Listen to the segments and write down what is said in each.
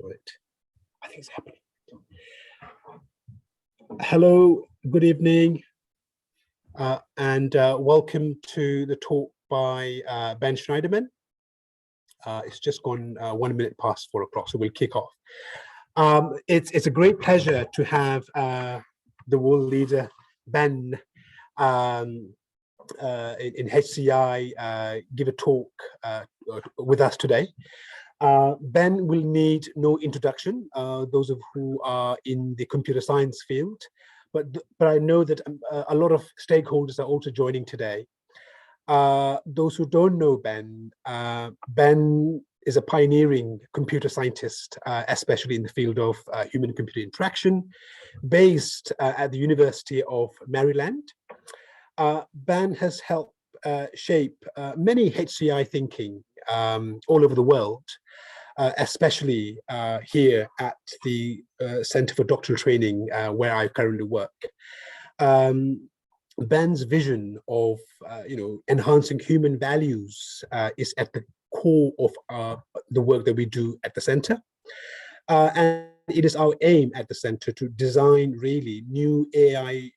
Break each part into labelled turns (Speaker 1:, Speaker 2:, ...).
Speaker 1: Got it. I think it's happening. Hello, good evening, and welcome to the talk by Ben Shneiderman. It's just gone 1 minute past 4 o'clock, so we'll kick off. It's a great pleasure to have the world leader, Ben, in HCI, give a talk with us today. Ben will need no introduction, those of who are in the computer science field, but I know that a lot of stakeholders are also joining today. Those who don't know Ben, Ben is a pioneering computer scientist, especially in the field of human-computer interaction, based at the University of Maryland. Ben has helped shape many HCI thinking all over the world, especially here at the Center for Doctoral Training, where I currently work. Ben's vision of enhancing human values is at the core of the work that we do at the center, and it is our aim at the center to design really new AI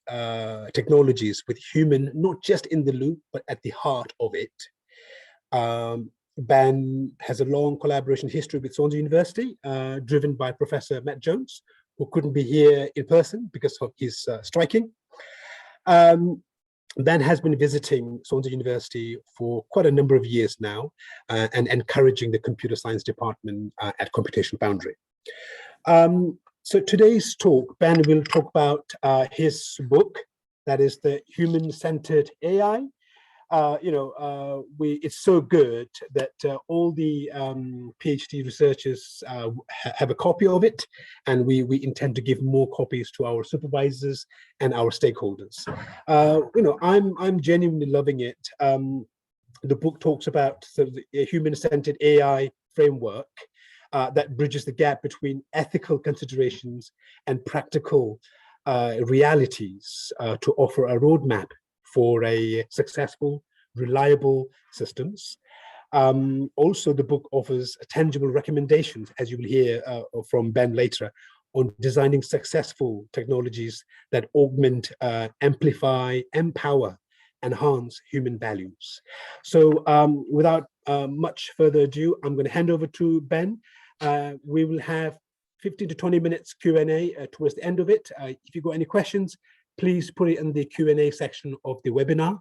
Speaker 1: technologies with human not just in the loop but at the heart of it. Ben has a long collaboration history with Swansea University, driven by Professor Matt Jones, who couldn't be here in person because of his striking. Ben has been visiting Swansea University for quite a number of years now, and encouraging the computer science department at Computational Foundry. So today's talk, Ben will talk about his book, that is the Human-Centered AI. It's so good that all the PhD researchers have a copy of it, and we intend to give more copies to our supervisors and our stakeholders. I'm genuinely loving it. The book talks about the human-centered AI framework that bridges the gap between ethical considerations and practical realities to offer a roadmap for a successful, reliable systems. Also, the book offers tangible recommendations, as you will hear from Ben later, on designing successful technologies that augment, amplify, empower, enhance human values. So without much further ado, I'm going to hand over to Ben. We will have 15 to 20 minutes Q&A towards the end of it. If you've got any questions, please put it in the Q&A section of the webinar,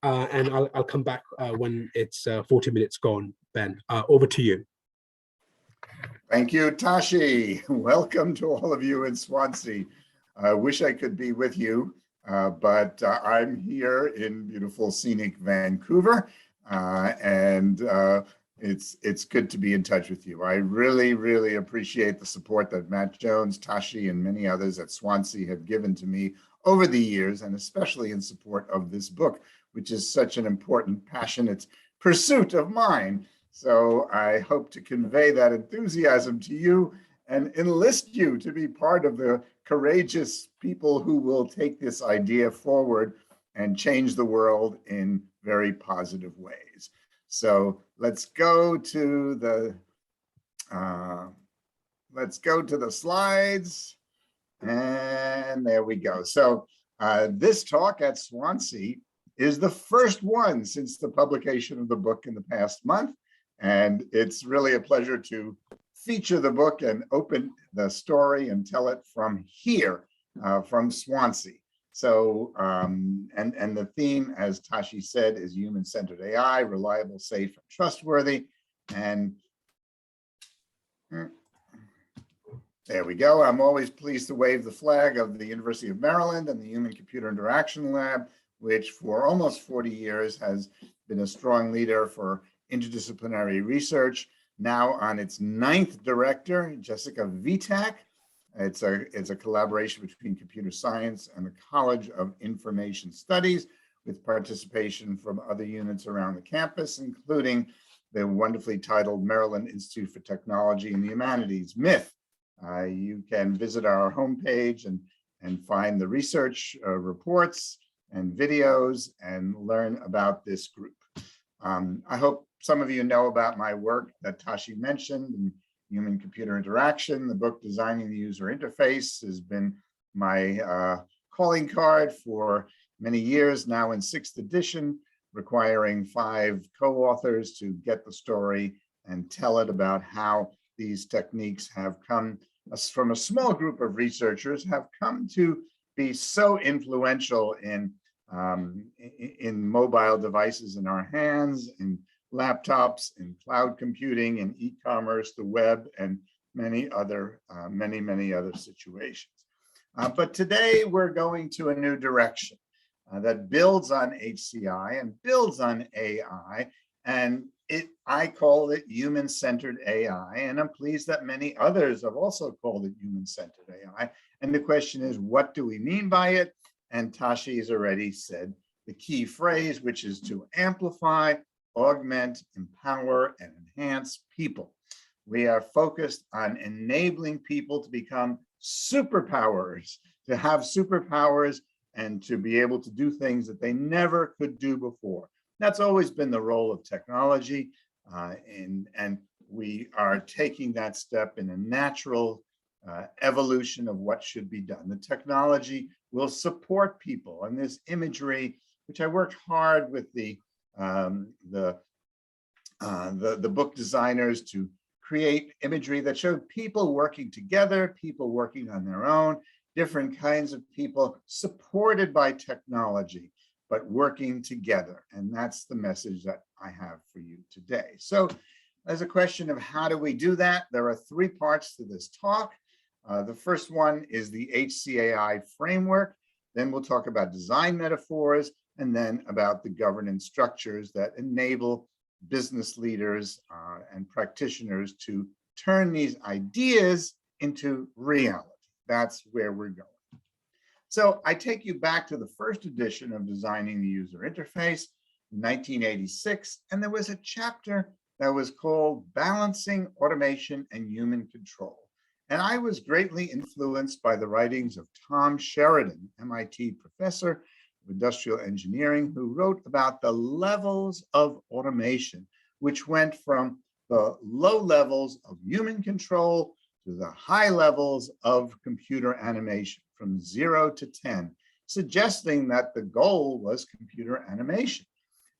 Speaker 1: and I'll come back when it's 40 minutes gone. Ben, over to you.
Speaker 2: Thank you, Tashi. Welcome to all of you in Swansea. I wish I could be with you, but I'm here in beautiful, scenic Vancouver, and it's good to be in touch with you. I really, really appreciate the support that Matt Jones, Tashi, and many others at Swansea have given to me over the years, and especially in support of this book, which is such an important, passionate pursuit of mine. So I hope to convey that enthusiasm to you and enlist you to be part of the courageous people who will take this idea forward and change the world in very positive ways. So let's go to the slides, and there we go. So this talk at Swansea is the first one since the publication of the book in the past month, and it's really a pleasure to feature the book and open the story and tell it from here, from Swansea. So, and the theme, as Tashi said, is human-centered AI, reliable, safe, and trustworthy. And there we go. I'm always pleased to wave the flag of the University of Maryland and the Human-Computer Interaction Lab, which for almost 40 years has been a strong leader for interdisciplinary research, now on its 9th director, Jessica Vitak. It's a collaboration between computer science and the College of Information Studies, with participation from other units around the campus, including the wonderfully titled Maryland Institute for Technology and the Humanities, MITH. You can visit our homepage and find the research reports and videos and learn about this group. I hope some of you know about my work that Tashi mentioned, and human-computer interaction. The book, Designing the User Interface, has been my calling card for many years, now in 6th edition, requiring 5 co-authors to get the story and tell it about how these techniques have come from a small group of researchers, have come to be so influential in mobile devices in our hands, in laptops, in cloud computing, in e-commerce, the web, and many other situations. But today we're going to a new direction that builds on HCI and builds on AI, and I call it human-centered AI, and I'm pleased that many others have also called it human-centered AI. And the question is, what do we mean by it? And Tashi has already said the key phrase, which is to amplify, augment, empower, and enhance people. We are focused on enabling people to become superpowers, to have superpowers and to be able to do things that they never could do before. That's always been the role of technology, and we are taking that step in a natural evolution of what should be done. The technology will support people, and this imagery, which I worked hard with the book designers to create imagery that showed people working together, people working on their own, different kinds of people supported by technology, but working together. And that's the message that I have for you today. So as a question of how do we do that, there are 3 parts to this talk. The first one is the HCAI framework. Then we'll talk about design metaphors, and then about the governance structures that enable business leaders and practitioners to turn these ideas into reality. That's where we're going. So I take you back to the first edition of Designing the User Interface, 1986, and there was a chapter that was called Balancing Automation and Human Control. And I was greatly influenced by the writings of Tom Sheridan, MIT professor of industrial engineering, who wrote about the levels of automation, which went from the low levels of human control to the high levels of computer animation, from 0 to 10, suggesting that the goal was computer animation.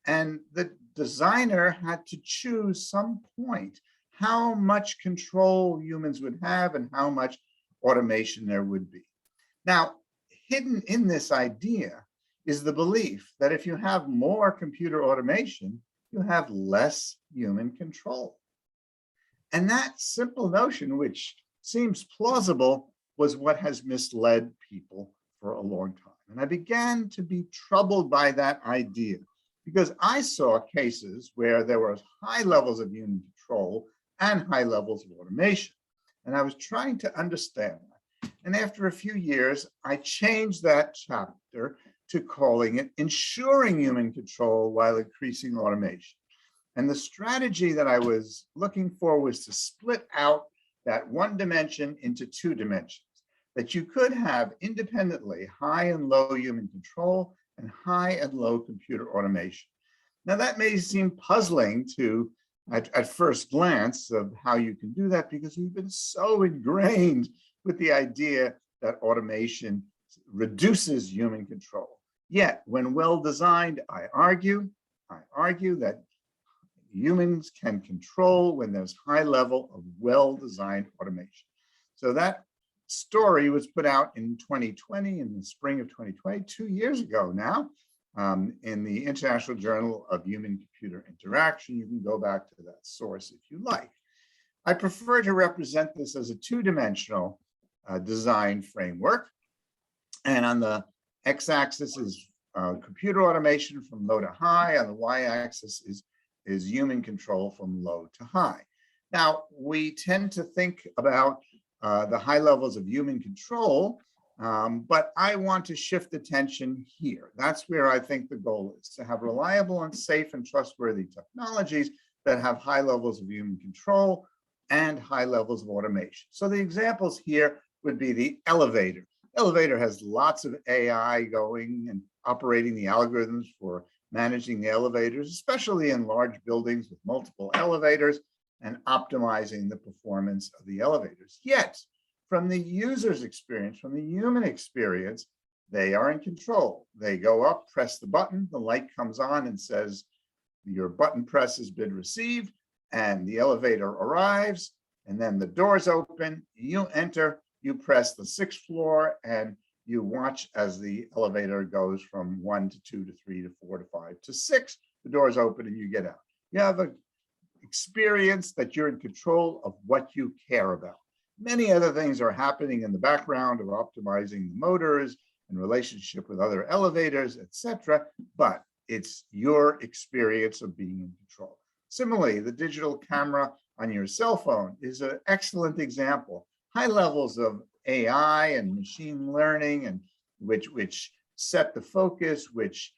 Speaker 2: And the designer had to choose some point how much control humans would have and how much automation there would be. Now, hidden in this idea is the belief that if you have more computer automation, you have less human control. And that simple notion, which seems plausible, was what has misled people for a long time. And I began to be troubled by that idea because I saw cases where there were high levels of human control and high levels of automation. And I was trying to understand that. And after a few years, I changed that chapter to calling it Ensuring Human Control While Increasing Automation. And the strategy that I was looking for was to split out that one dimension into 2 dimensions, that you could have independently high and low human control and high and low computer automation. Now that may seem puzzling to at first glance of how you can do that, because we've been so ingrained with the idea that automation reduces human control. Yet, when well designed, I argue that humans can control when there's high level of well-designed automation. So that story was put out in 2020, in the spring of 2020, 2 years ago now, in the International Journal of Human-Computer Interaction. You can go back to that source if you like. I prefer to represent this as a 2-dimensional design framework. And on the x-axis is computer automation from low to high. On the y-axis is human control from low to high. Now, we tend to think about the high levels of human control, but I want to shift attention here. That's where I think the goal is, to have reliable and safe and trustworthy technologies that have high levels of human control and high levels of automation. So the examples here would be the elevator. Elevator has lots of AI going and operating the algorithms for managing the elevators, especially in large buildings with multiple elevators. and optimizing the performance of the elevators. Yet, from the user's experience, from the human experience, they are in control. They go up, press the button, the light comes on and says, your button press has been received, and the elevator arrives, and then the doors open, you enter, you press the 6th floor, and you watch as the elevator goes from 1 to 2 to 3 to 4 to 5 to 6. The doors open and you get out. You have an experience that you're in control of what you care about. Many other things are happening in the background of optimizing the motors and relationship with other elevators, etc. But it's your experience of being in control. Similarly, the digital camera on your cell phone is an excellent example. High levels of AI and machine learning, and which set the focus, which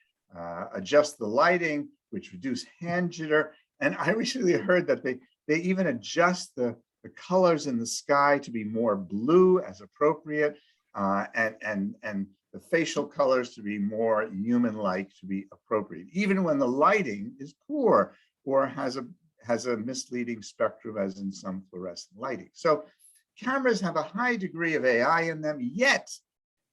Speaker 2: adjust the lighting, which reduce hand jitter. And I recently heard that they even adjust the colors in the sky to be more blue as appropriate, and the facial colors to be more human-like, to be appropriate, even when the lighting is poor or has a misleading spectrum, as in some fluorescent lighting. So cameras have a high degree of AI in them, yet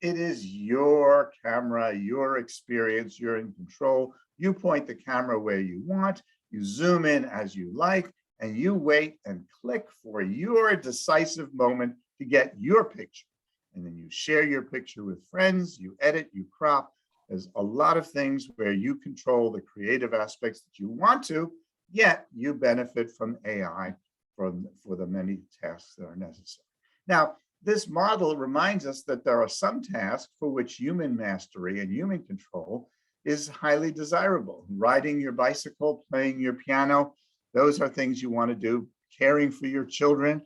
Speaker 2: it is your camera, your experience, you're in control. You point the camera where you want, you zoom in as you like, and you wait and click for your decisive moment to get your picture. And then you share your picture with friends, you edit, you crop. There's a lot of things where you control the creative aspects that you want to, yet you benefit from AI for the many tasks that are necessary. Now, this model reminds us that there are some tasks for which human mastery and human control is highly desirable. Riding your bicycle, playing your piano, those are things you want to do. Caring for your children,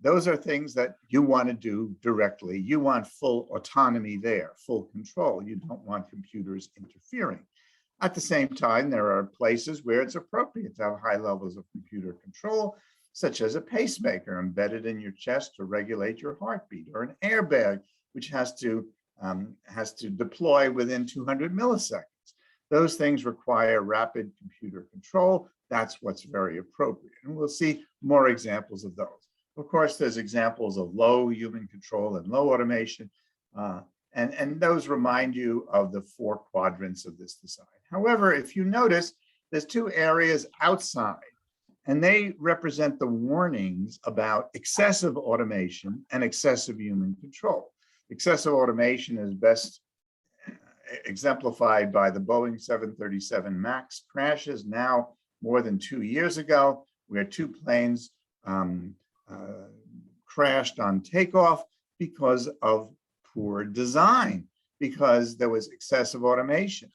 Speaker 2: those are things that you want to do directly. You want full autonomy there, full control. You don't want computers interfering. At the same time, there are places where it's appropriate to have high levels of computer control, such as a pacemaker embedded in your chest to regulate your heartbeat, or an airbag, which has to deploy within 200 milliseconds. Those things require rapid computer control. That's what's very appropriate. And we'll see more examples of those. Of course, there's examples of low human control and low automation, and those remind you of the 4 quadrants of this design. However, if you notice, there's 2 areas outside, and they represent the warnings about excessive automation and excessive human control. Excessive automation is best exemplified by the Boeing 737 MAX crashes now more than 2 years ago, where 2 planes crashed on takeoff because of poor design, because there was excessive automation.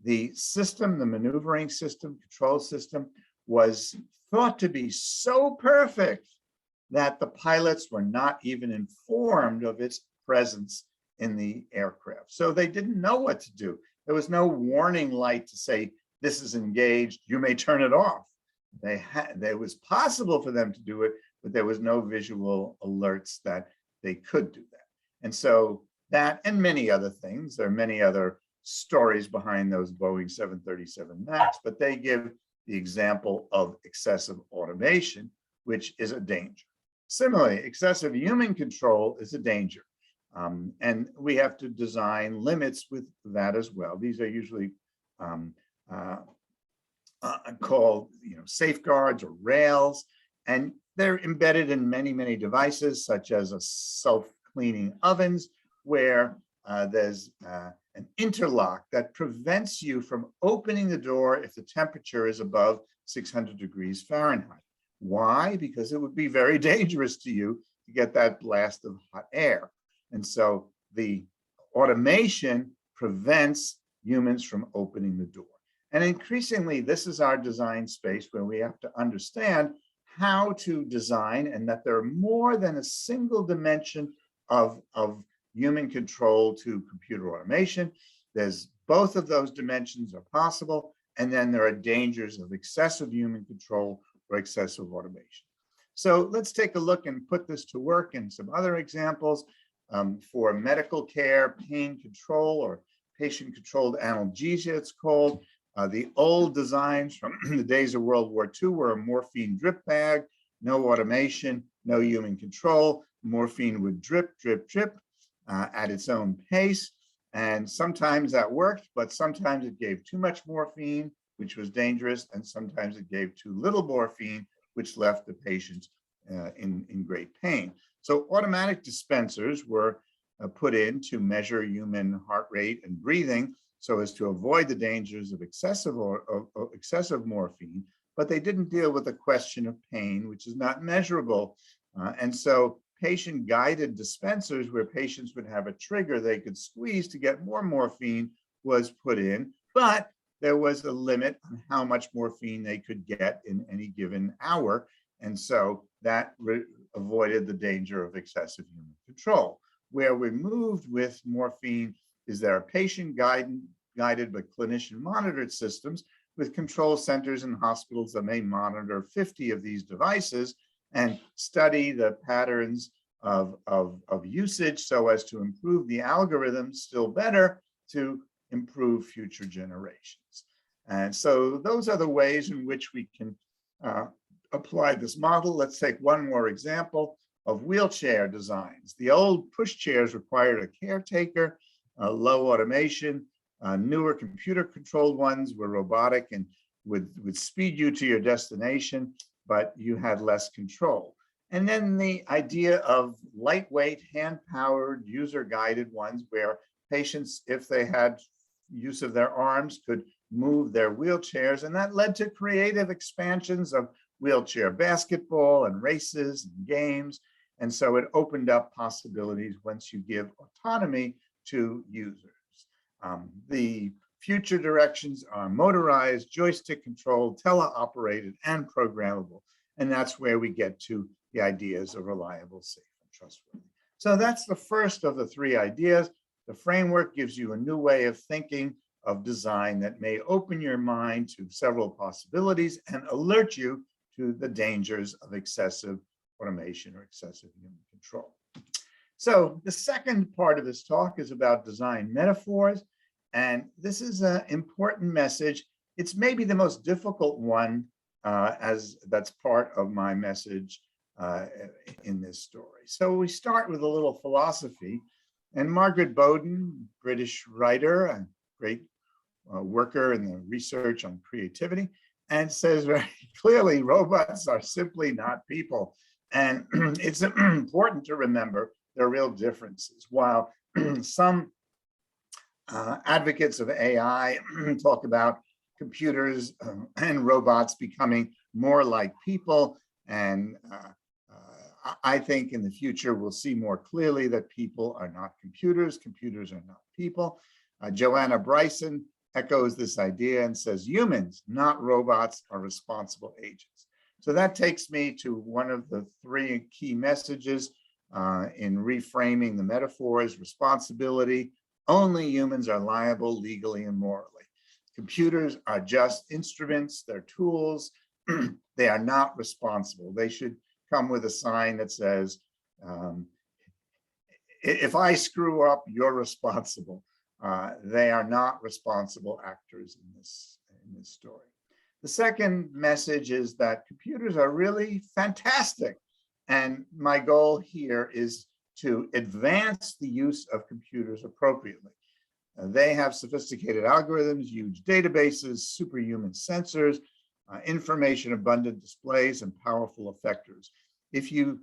Speaker 2: The system, the maneuvering system, control system, was thought to be so perfect that the pilots were not even informed of its presence in the aircraft. So they didn't know what to do. There was no warning light to say, this is engaged, you may turn it off. It was possible for them to do it, but there was no visual alerts that they could do that. And so that, and many other things, there are many other stories behind those Boeing 737 MAX, but they give the example of excessive automation, which is a danger. Similarly, excessive human control is a danger. And we have to design limits with that as well. These are usually called safeguards or rails, and they're embedded in many, many devices, such as a self-cleaning ovens, where there's an interlock that prevents you from opening the door if the temperature is above 600 degrees Fahrenheit. Why? Because it would be very dangerous to you to get that blast of hot air. And so the automation prevents humans from opening the door. And increasingly, this is our design space where we have to understand how to design, and that there are more than a single dimension of human control to computer automation. There's both of those dimensions are possible, and then there are dangers of excessive human control or excessive automation. So let's take a look and put this to work in some other examples. For medical care, pain control, or patient-controlled analgesia, it's called. The old designs from the days of World War II were a morphine drip bag no automation, no human control. Morphine would drip, drip, drip at its own pace. And sometimes that worked, but sometimes it gave too much morphine, which was dangerous. And sometimes it gave too little morphine, which left the patient in great pain. So automatic dispensers were put in to measure human heart rate and breathing so as to avoid the dangers of excessive morphine, but they didn't deal with the question of pain, which is not measurable. And so patient-guided dispensers where patients would have a trigger they could squeeze to get more morphine was put in, but there was a limit on how much morphine they could get in any given hour. And so that avoided the danger of excessive human control. Where we moved with morphine is there are patient-guided but clinician-monitored systems with control centers and hospitals that may monitor 50 of these devices and study the patterns of usage so as to improve the algorithm still better to improve future generations. And so those are the ways in which we can apply this model. Let's take one more example of wheelchair designs. The old push chairs required a caretaker, low automation. Newer computer-controlled ones were robotic and would speed you to your destination, but you had less control. And then the idea of lightweight, hand-powered, user-guided ones where patients, if they had use of their arms, could move their wheelchairs. And that led to creative expansions of wheelchair basketball and races and games. And so it opened up possibilities once you give autonomy to users. The future directions are motorized, joystick controlled, teleoperated, and programmable. And that's where we get to the ideas of reliable, safe, and trustworthy. So that's the first of the three ideas. The framework gives you a new way of thinking of design that may open your mind to several possibilities and alert you to the dangers of excessive automation or excessive human control. So the second part of this talk is about design metaphors. And this is an important message. It's maybe the most difficult one as that's part of my message in this story. So we start with a little philosophy. And Margaret Bowden, British writer and great worker in the research on creativity, and says very clearly, robots are simply not people. And it's important to remember there are real differences. While some advocates of AI talk about computers and robots becoming more like people, and I think in the future we'll see more clearly that people are not computers, computers are not people. Joanna Bryson echoes this idea and says humans, not robots, are responsible agents. So that takes me to one of the three key messages in reframing the metaphors: responsibility. Only humans are liable legally and morally. Computers are just instruments, they're tools. They are not responsible. They should come with a sign that says, if I screw up, you're responsible. They are not responsible actors in this story. The second message is that computers are really fantastic. And my goal here is to advance the use of computers appropriately. They have sophisticated algorithms, huge databases, superhuman sensors, information abundant displays, and powerful effectors. If you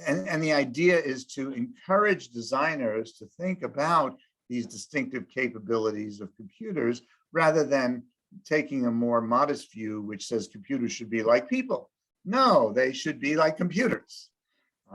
Speaker 2: and the idea is to encourage designers to think about these distinctive capabilities of computers rather than taking a more modest view which says computers should be like people. No, they should be like computers.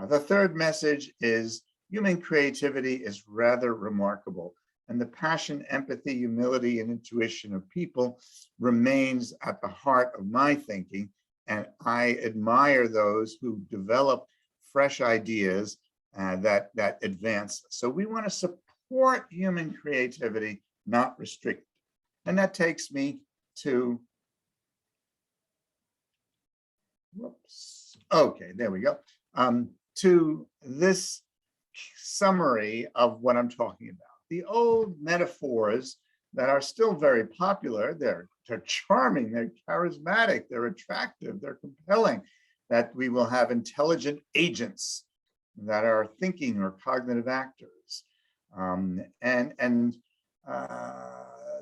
Speaker 2: The third message is human creativity is rather remarkable, and the passion, empathy, humility, and intuition of people remains at the heart of my thinking. And I admire those who develop fresh ideas that advance. So we want to support human creativity, not restrict it. And that takes me to, whoops, okay, there we go, to this summary of what I'm talking about. The old metaphors that are still very popular, they're charming, they're charismatic, they're attractive, they're compelling. that we will have intelligent agents that are thinking or cognitive actors.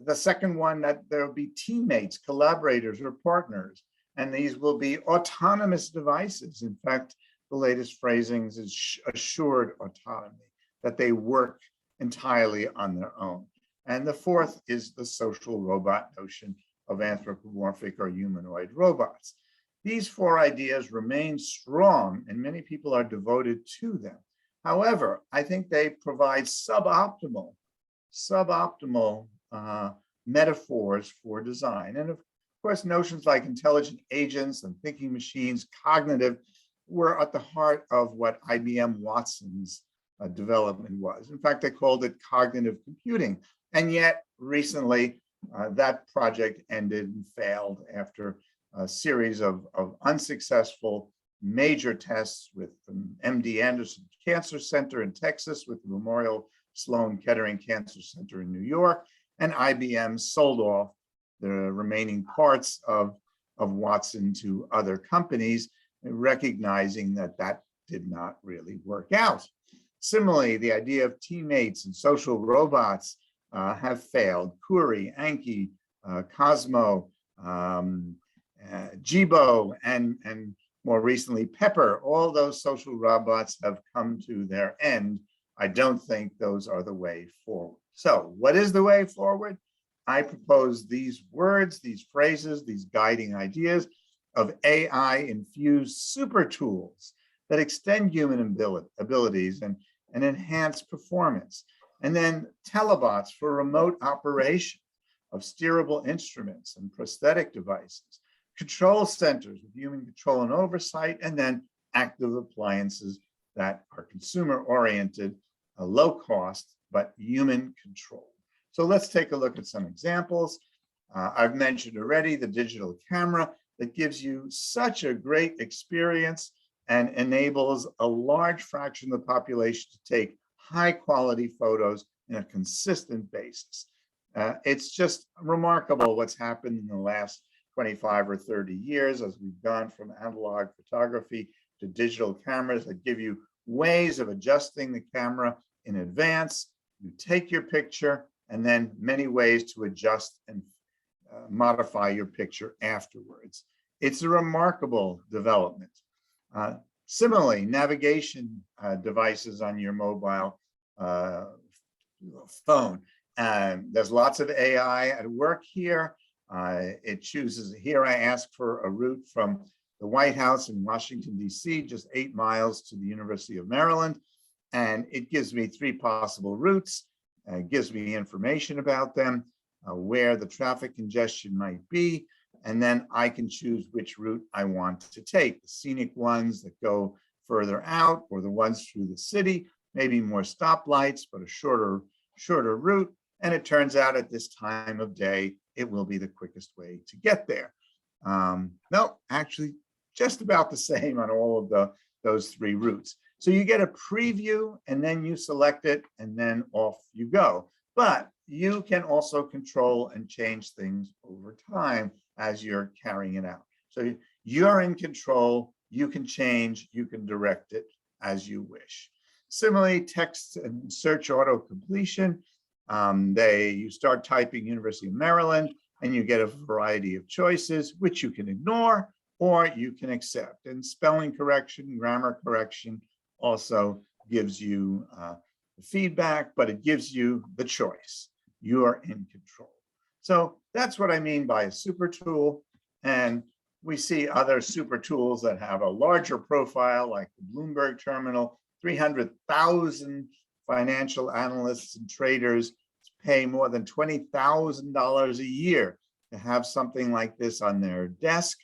Speaker 2: The second one, that there will be teammates, collaborators, or partners, and these will be autonomous devices. In fact, the latest phrasings is assured autonomy, that they work entirely on their own. And the fourth is the social robot notion of anthropomorphic or humanoid robots. These four ideas remain strong, and many people are devoted to them. However, I think they provide suboptimal metaphors for design. And of course, notions like intelligent agents and thinking machines, cognitive, were at the heart of what IBM Watson's development was. In fact, they called it cognitive computing. And yet, recently, that project ended and failed after a series of unsuccessful major tests with MD Anderson Cancer Center in Texas, with the Memorial Sloan Kettering Cancer Center in New York, and IBM sold off the remaining parts of Watson to other companies, recognizing that that did not really work out. Similarly, the idea of teammates and social robots have failed. Curie, Anki, Cosmo, Jibo, and more recently Pepper, all those social robots have come to their end. I don't think those are the way forward. So what is the way forward? I propose these words, these phrases, these guiding ideas of AI-infused super tools that extend human abilities and enhance performance. And then telebots for remote operation of steerable instruments and prosthetic devices, control centers with human control and oversight, and then active appliances that are consumer-oriented, low cost, but human control. So let's take a look at some examples. I've mentioned already the digital camera that gives you such a great experience and enables a large fraction of the population to take high quality photos in a consistent basis. It's just remarkable what's happened in the last 25 or 30 years as we've gone from analog photography to digital cameras that give you ways of adjusting the camera in advance. You take your picture, and then many ways to adjust and modify your picture afterwards. It's a remarkable development. Similarly, navigation devices on your mobile phone. There's lots of AI at work here. It chooses, here I ask for a route from the White House in Washington, D.C., just 8 miles to the University of Maryland. And it gives me 3 possible routes. It gives me information about them, where the traffic congestion might be, and then I can choose which route I want to take. The scenic ones that go further out, or the ones through the city, maybe more stoplights, but a shorter route. And it turns out at this time of day, it will be the quickest way to get there. No, actually, just about the same on all of those 3 routes. So you get a preview, and then you select it, and then off you go. But you can also control and change things over time as you're carrying it out. So you're in control, you can change, you can direct it as you wish. Similarly, text and search auto completion. You start typing University of Maryland, and you get a variety of choices, which you can ignore or you can accept. And spelling correction, grammar correction also gives you feedback, but it gives you the choice. You are in control. So that's what I mean by a super tool. And we see other super tools that have a larger profile, like the Bloomberg terminal. 300,000 financial analysts and traders pay more than $20,000 a year to have something like this on their desk,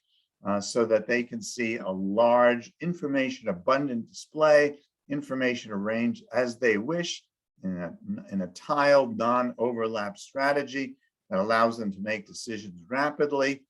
Speaker 2: so that they can see a large information abundant display, information arranged as they wish in a tiled non-overlap strategy that allows them to make decisions rapidly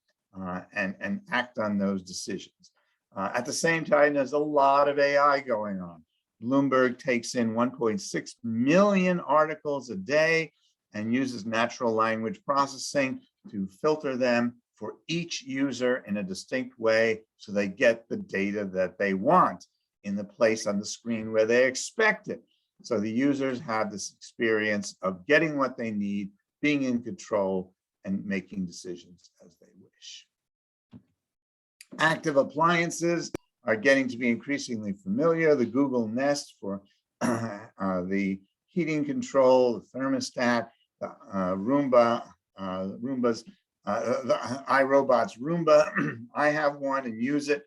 Speaker 2: and act on those decisions. At the same time, there's a lot of AI going on. Bloomberg takes in 1.6 million articles a day and uses natural language processing to filter them for each user in a distinct way so they get the data that they want in the place on the screen where they expect it. So the users have this experience of getting what they need, being in control, and making decisions as they wish. Active appliances are getting to be increasingly familiar. The Google Nest for the heating control, the thermostat, the Roomba, the iRobot's Roomba. I have one and use it.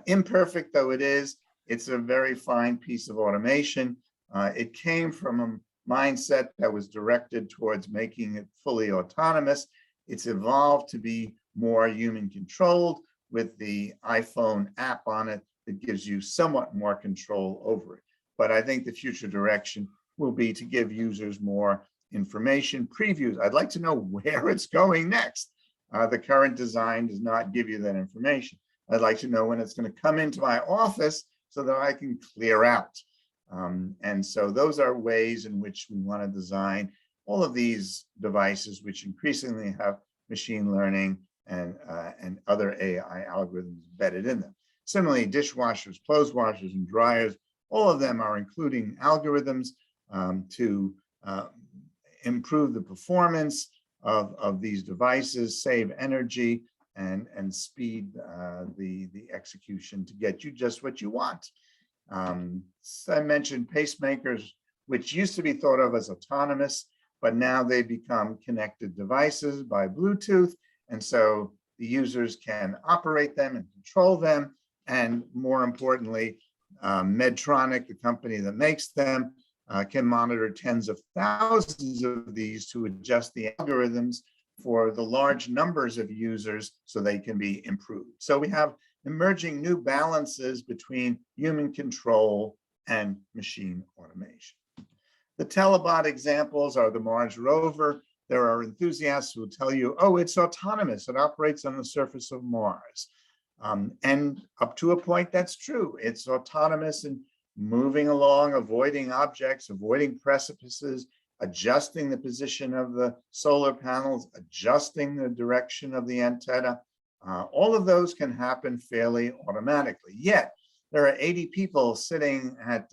Speaker 2: Imperfect though it is, it's a very fine piece of automation. It came from a mindset that was directed towards making it fully autonomous. It's evolved to be more human controlled with the iPhone app on it that gives you somewhat more control over it. But I think the future direction will be to give users more information, previews. I'd like to know where it's going next. The current design does not give you that information. I'd like to know when it's going to come into my office so that I can clear out. And so those are ways in which we want to design all of these devices, which increasingly have machine learning and other AI algorithms embedded in them. Similarly, dishwashers, clothes washers, and dryers, all of them are including algorithms to improve the performance of these devices, save energy, and speed the execution to get you just what you want. So I mentioned pacemakers, which used to be thought of as autonomous, but now they become connected devices by Bluetooth. And so the users can operate them and control them. And more importantly, Medtronic, the company that makes them, can monitor tens of thousands of these to adjust the algorithms for the large numbers of users so they can be improved. So we have emerging new balances between human control and machine automation. The telebot examples are the Mars rover. There are enthusiasts who will tell you, oh, it's autonomous. It operates on the surface of Mars. And up to a point, that's true. It's autonomous and moving along, avoiding objects, avoiding precipices, adjusting the position of the solar panels, adjusting the direction of the antenna. All of those can happen fairly automatically. Yet, there are 80 people sitting at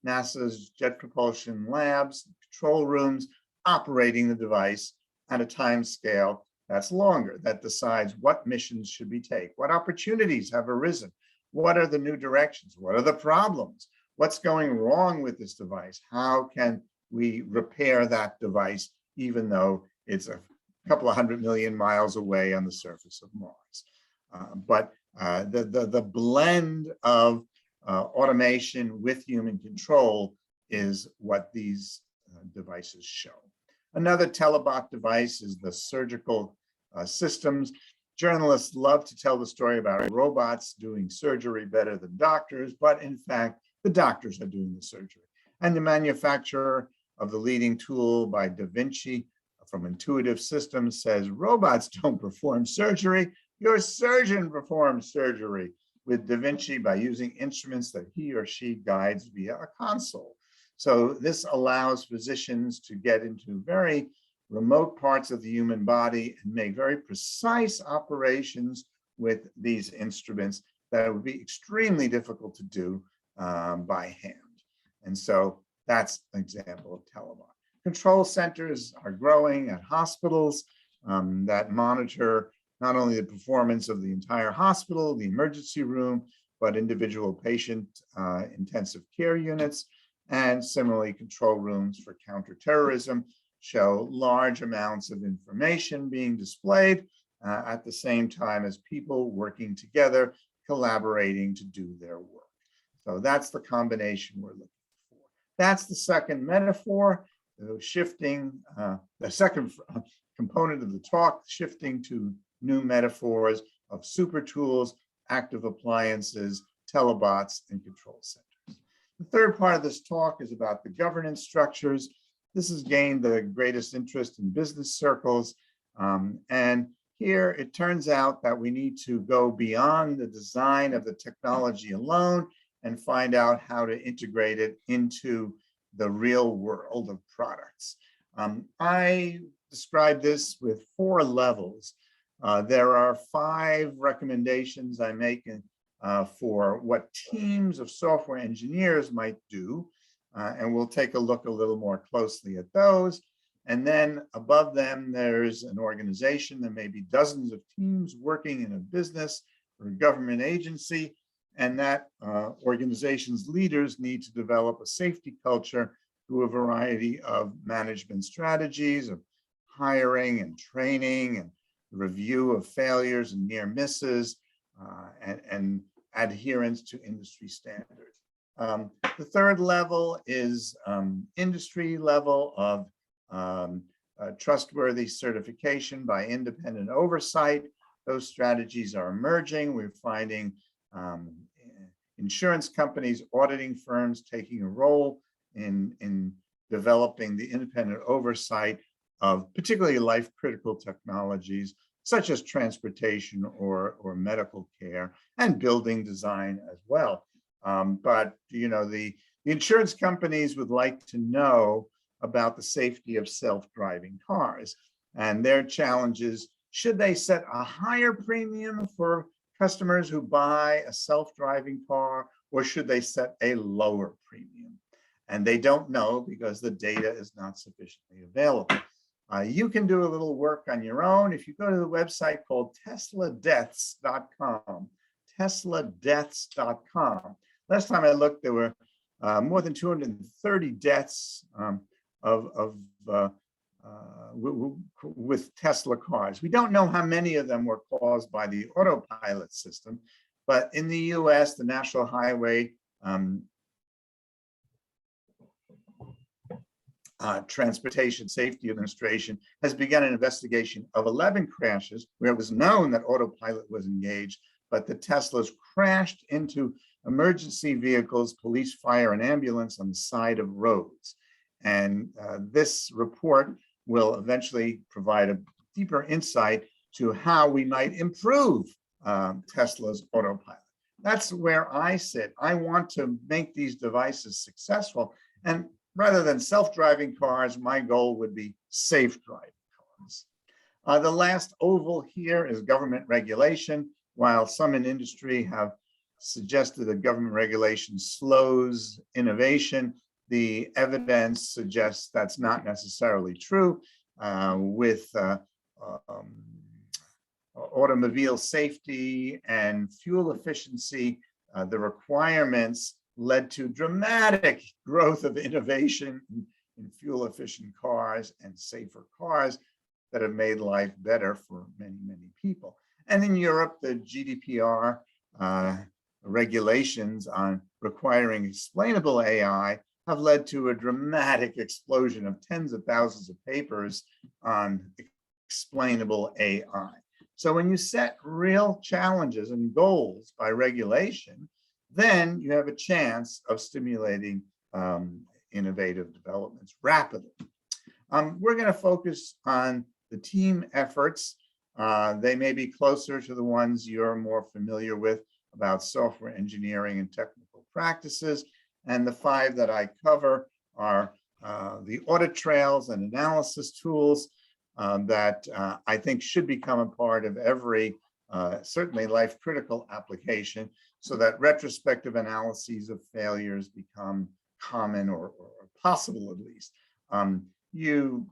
Speaker 2: NASA's Jet Propulsion Labs, control rooms, operating the device at a time scale that's longer, that decides what missions should we take, what opportunities have arisen, what are the new directions, what are the problems, what's going wrong with this device, how can we repair that device even though it's a couple of 100 million miles away on the surface of Mars. But the blend of automation with human control is what these devices show. Another telebot device is the surgical systems. Journalists love to tell the story about robots doing surgery better than doctors, but in fact, the doctors are doing the surgery. And the manufacturer of the leading tool by Da Vinci from Intuitive Systems says, robots don't perform surgery, your surgeon performs surgery with Da Vinci by using instruments that he or she guides via a console. So this allows physicians to get into very remote parts of the human body and make very precise operations with these instruments that would be extremely difficult to do by hand. And so that's an example of telebot. Control centers are growing at hospitals that monitor not only the performance of the entire hospital, the emergency room, but individual patient intensive care units. And similarly, control rooms for counterterrorism show large amounts of information being displayed at the same time as people working together, collaborating to do their work. So that's the combination we're looking for. That's the second metaphor, shifting, the second component of the talk, shifting to new metaphors of super tools, active appliances, telebots, and control centers. The third part of this talk is about the governance structures. This has gained the greatest interest in business circles. And here it turns out that we need to go beyond the design of the technology alone and find out how to integrate it into the real world of products. I describe this with 4 levels. There are 5 recommendations I make for what teams of software engineers might do, and we'll take a look a little more closely at those. And then above them, there's an organization. There may be dozens of teams working in a business or a government agency, and that organization's leaders need to develop a safety culture through a variety of management strategies of hiring and training and review of failures and near misses, and adherence to industry standards. The third level is industry level of trustworthy certification by independent oversight. Those strategies are emerging. We're finding insurance companies, auditing firms taking a role in developing the independent oversight of particularly life-critical technologies such as transportation or medical care and building design as well. But the insurance companies would like to know about the safety of self-driving cars, and their challenges: should they set a higher premium for customers who buy a self-driving car, or should they set a lower premium? And they don't know because the data is not sufficiently available. You can do a little work on your own if you go to the website called tesladeaths.com. tesladeaths.com. Last time I looked, there were more than 230 deaths with Tesla cars. We don't know how many of them were caused by the autopilot system, but in the US, the National Highway Transportation Safety Administration has begun an investigation of 11 crashes where it was known that autopilot was engaged, but the Teslas crashed into emergency vehicles, police, fire, and ambulance on the side of roads. And this report will eventually provide a deeper insight to how we might improve Tesla's autopilot. That's where I sit. I want to make these devices successful. And rather than self-driving cars, my goal would be safe driving cars. The last oval here is government regulation. While some in industry have suggested that government regulation slows innovation, the evidence suggests that's not necessarily true. With automobile safety and fuel efficiency, the requirements led to dramatic growth of innovation in fuel efficient cars and safer cars that have made life better for many, many people. And in Europe, the GDPR regulations on requiring explainable AI have led to a dramatic explosion of tens of thousands of papers on explainable AI. So when you set real challenges and goals by regulation, then you have a chance of stimulating innovative developments rapidly. We're going to focus on the team efforts. They may be closer to the ones you're more familiar with about software engineering and technical practices. And the 5 that I cover are the audit trails and analysis tools that I think should become a part of every, certainly life-critical application, so that retrospective analyses of failures become common or possible at least. You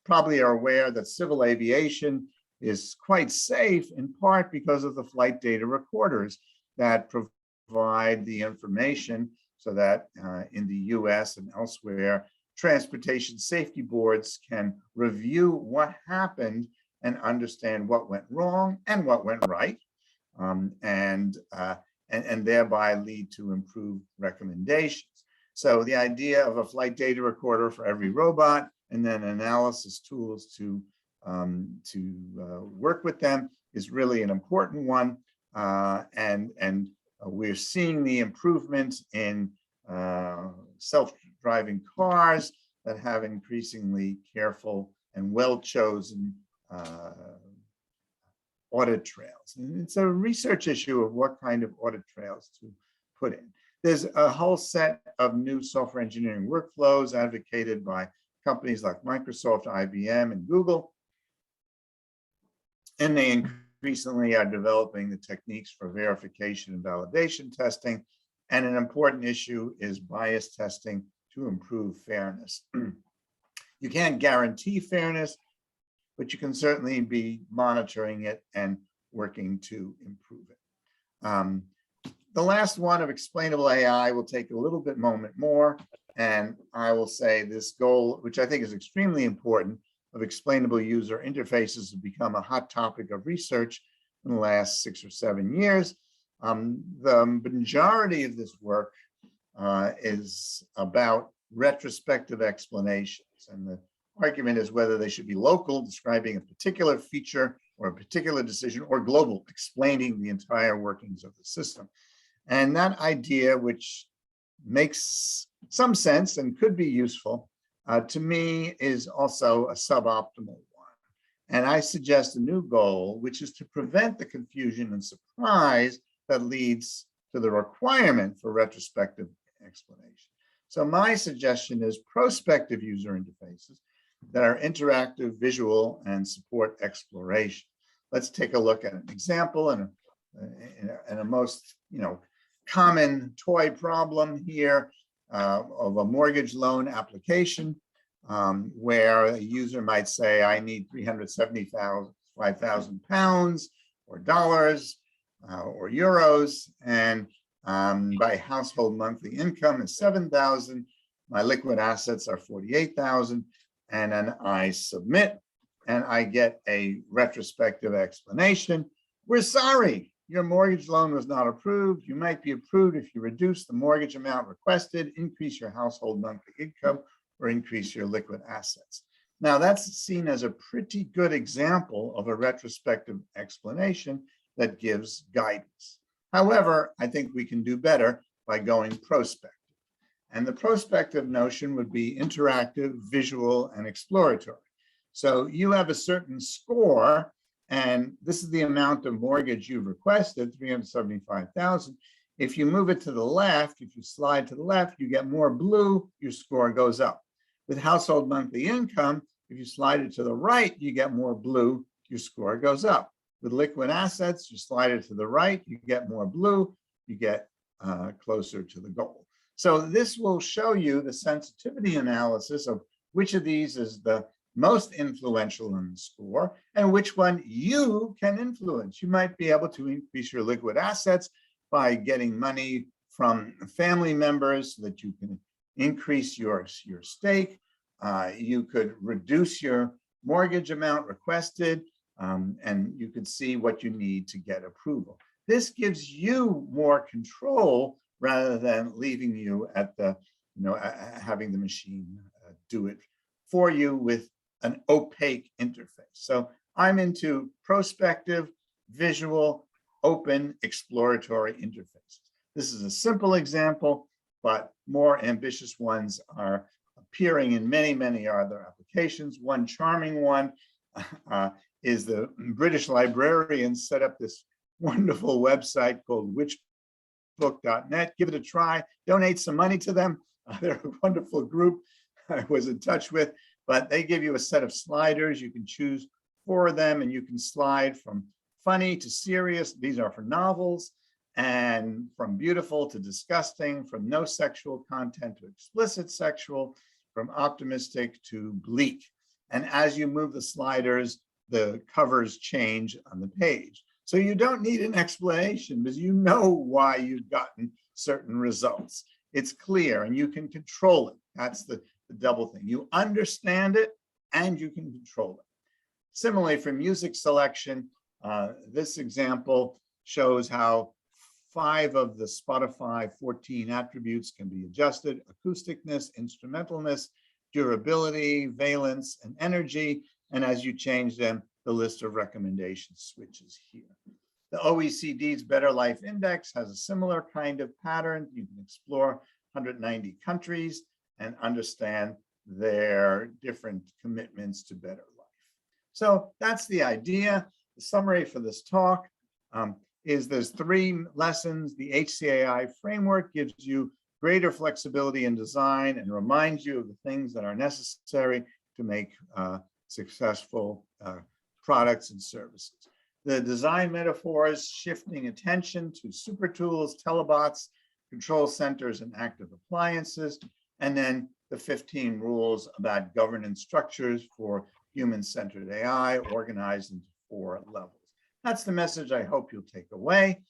Speaker 2: probably are aware that civil aviation is quite safe in part because of the flight data recorders that provide the information so that in the US and elsewhere, transportation safety boards can review what happened and understand what went wrong and what went right, and thereby lead to improved recommendations. So the idea of a flight data recorder for every robot and then analysis tools to work with them is really an important one. And we're seeing the improvements in self-driving cars that have increasingly careful and well-chosen audit trails. And it's a research issue of what kind of audit trails to put in. There's a whole set of new software engineering workflows advocated by companies like Microsoft, IBM, and Google. And they increasingly are developing the techniques for verification and validation testing. And an important issue is bias testing to improve fairness. You can't guarantee fairness, but you can certainly be monitoring it and working to improve it. The last one of explainable AI will take a little bit moment more. And I will say this goal, which I think is extremely important, of explainable user interfaces has become a hot topic of research in the last 6 or 7 years. The majority of this work is about retrospective explanations. And the argument is whether they should be local, describing a particular feature or a particular decision, or global, explaining the entire workings of the system. And that idea, which makes some sense and could be useful, to me is also a suboptimal one. And I suggest a new goal, which is to prevent the confusion and surprise that leads to the requirement for retrospective explanation. So my suggestion is prospective user interfaces that are interactive, visual, and support exploration. Let's take a look at an example and a most common toy problem here of a mortgage loan application, where a user might say, I need £375,000 or dollars or euros, and my household monthly income is 7,000. My liquid assets are 48,000, and then I submit, and I get a retrospective explanation. We're sorry, your mortgage loan was not approved. You might be approved if you reduce the mortgage amount requested, increase your household monthly income, or increase your liquid assets. Now, that's seen as a pretty good example of a retrospective explanation that gives guidance. However, I think we can do better by going prospective. And the prospective notion would be interactive, visual, and exploratory. So you have a certain score, and this is the amount of mortgage you've requested, 375,000. If you move it to the left, if you slide to the left, you get more blue, your score goes up. With household monthly income, if you slide it to the right, you get more blue, your score goes up. With liquid assets, you slide it to the right, you get more blue, you get closer to the goal. So this will show you the sensitivity analysis of which of these is the most influential in the score and which one you can influence. You might be able to increase your liquid assets by getting money from family members so that you can increase your stake. You could reduce your mortgage amount requested, and you could see what you need to get approval. This gives you more control rather than leaving you at the, having the machine do it for you with an opaque interface. So I'm into prospective, visual, open, exploratory interfaces. This is a simple example, but more ambitious ones are appearing in many, many other applications. One charming one is the British librarians set up this wonderful website called whichbook.net. Give it a try, donate some money to them. They're a wonderful group I was in touch with, but they give you a set of sliders. You can choose 4 of them, and you can slide from funny to serious. These are for novels, and from beautiful to disgusting, from no sexual content to explicit sexual, from optimistic to bleak. And as you move the sliders, the covers change on the page. So you don't need an explanation because you know why you've gotten certain results. It's clear and you can control it. That's the double thing. You understand it and you can control it. Similarly, for music selection, this example shows how 5 of the Spotify 14 attributes can be adjusted: acousticness, instrumentalness, durability, valence, and energy. And as you change them, the list of recommendations switches here. The OECD's Better Life Index has a similar kind of pattern. You can explore 190 countries and understand their different commitments to better life. So that's the idea. The summary for this talk is there's 3 lessons. The HCAI framework gives you greater flexibility in design and reminds you of the things that are necessary to make successful products and services. the design metaphors, shifting attention to super tools, telebots, control centers, and active appliances, and then the 15 rules about governance structures for human-centered AI organized into 4 levels. That's the message I hope you'll take away.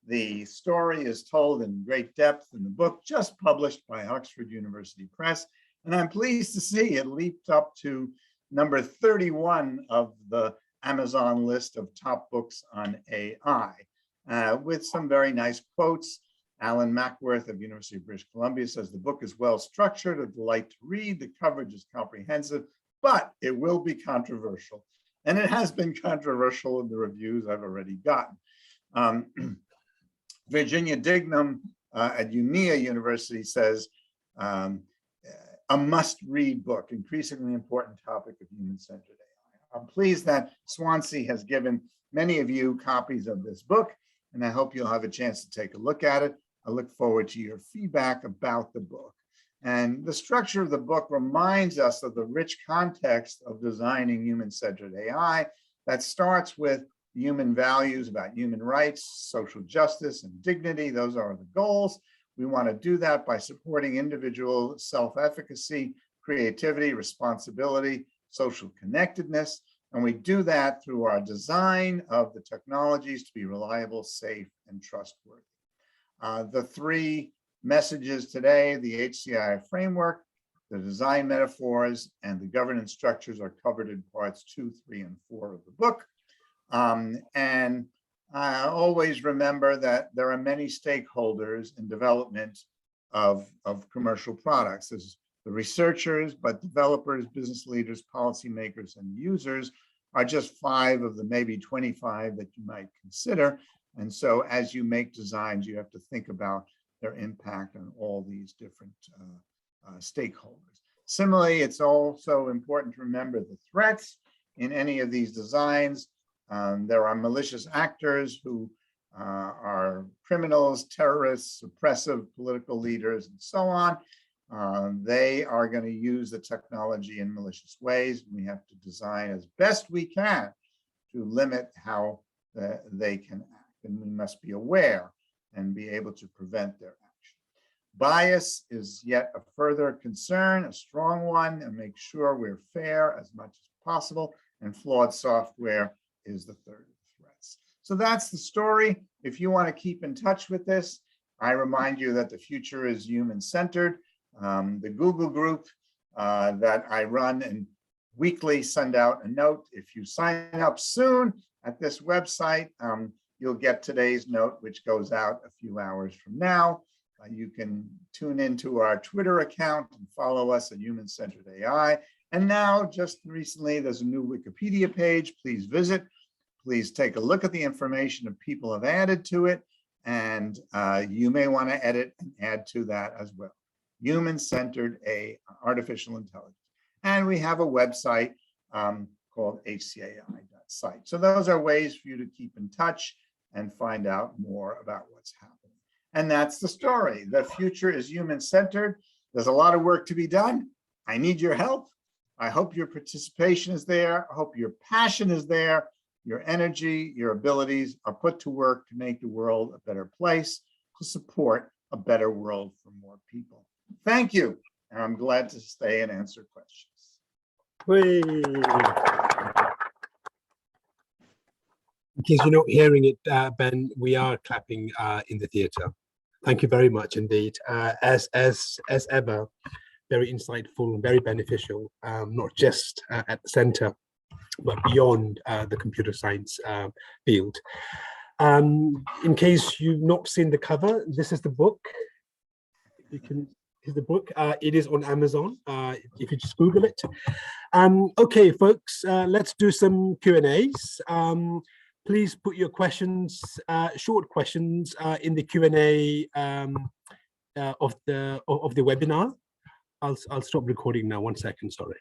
Speaker 2: The story is told in great depth in the book just published by Oxford University Press, and I'm pleased to see it leaped up to number 31 of the Amazon list of top books on AI, with some very nice quotes. Alan Mackworth of University of British Columbia says the book is well structured, a delight to read, the coverage is comprehensive, but it will be controversial. And it has been controversial in the reviews I've already gotten. Virginia Dignam at UNIA University says, a must-read book, increasingly important topic of human-centered AI. I'm pleased that Swansea has given many of you copies of this book, and I hope you'll have a chance to take a look at it. I look forward to your feedback about the book. And the structure of the book reminds us of the rich context of designing human-centered AI that starts with human values about human rights, social justice, and dignity. Those are the goals. We want to do that by supporting individual self-efficacy, creativity, responsibility, social connectedness. And we do that through our design of the technologies to be reliable, safe, and trustworthy. The 3 messages today, the HCI framework, the design metaphors, and the governance structures are covered in parts 2, 3, and 4 of the book. And I always remember that there are many stakeholders in development of commercial products. There's the researchers, but developers, business leaders, policymakers, and users are just 5 of the maybe 25 that you might consider. And so as you make designs, you have to think about their impact on all these different stakeholders. Similarly, it's also important to remember the threats in any of these designs. There are malicious actors who are criminals, terrorists, oppressive political leaders, and so on. They are going to use the technology in malicious ways. We have to design as best we can to limit how they can act. And we must be aware and be able to prevent their action. Bias is yet a further concern, a strong one, and make sure we're fair as much as possible. And flawed software is the third of the threats. So that's the story. If you want to keep in touch with this, I remind you that the future is human-centered. The Google group that I run and weekly send out a note. If you sign up soon at this website, you'll get today's note, which goes out a few hours from now. You can tune into our Twitter account and follow us at Human-Centered AI. And now, just recently, there's a new Wikipedia page. Please visit. Please take a look at the information that people have added to it. And you may want to edit and add to that as well. Human-Centered Artificial Intelligence. And we have a website called hcai.site. So those are ways for you to keep in touch and find out more about what's happening. And that's the story. The future is human-centered. There's a lot of work to be done. I need your help. I hope your participation is there. I hope your passion is there. Your energy, your abilities are put to work to make the world a better place, to support a better world for more people. Thank you. And I'm glad to stay and answer questions.
Speaker 1: In case you're not hearing it, Ben, we are clapping in the theatre. Thank you very much indeed. As ever, very insightful, very beneficial, not just at the center, but beyond the computer science field. In case you've not seen the cover, this is the book. You can see the book. It is on Amazon. If you just Google it. Okay, folks, let's do some Q&As. Please put your questions, short questions, in the Q&A of the webinar. I'll stop recording now. 1 second, sorry.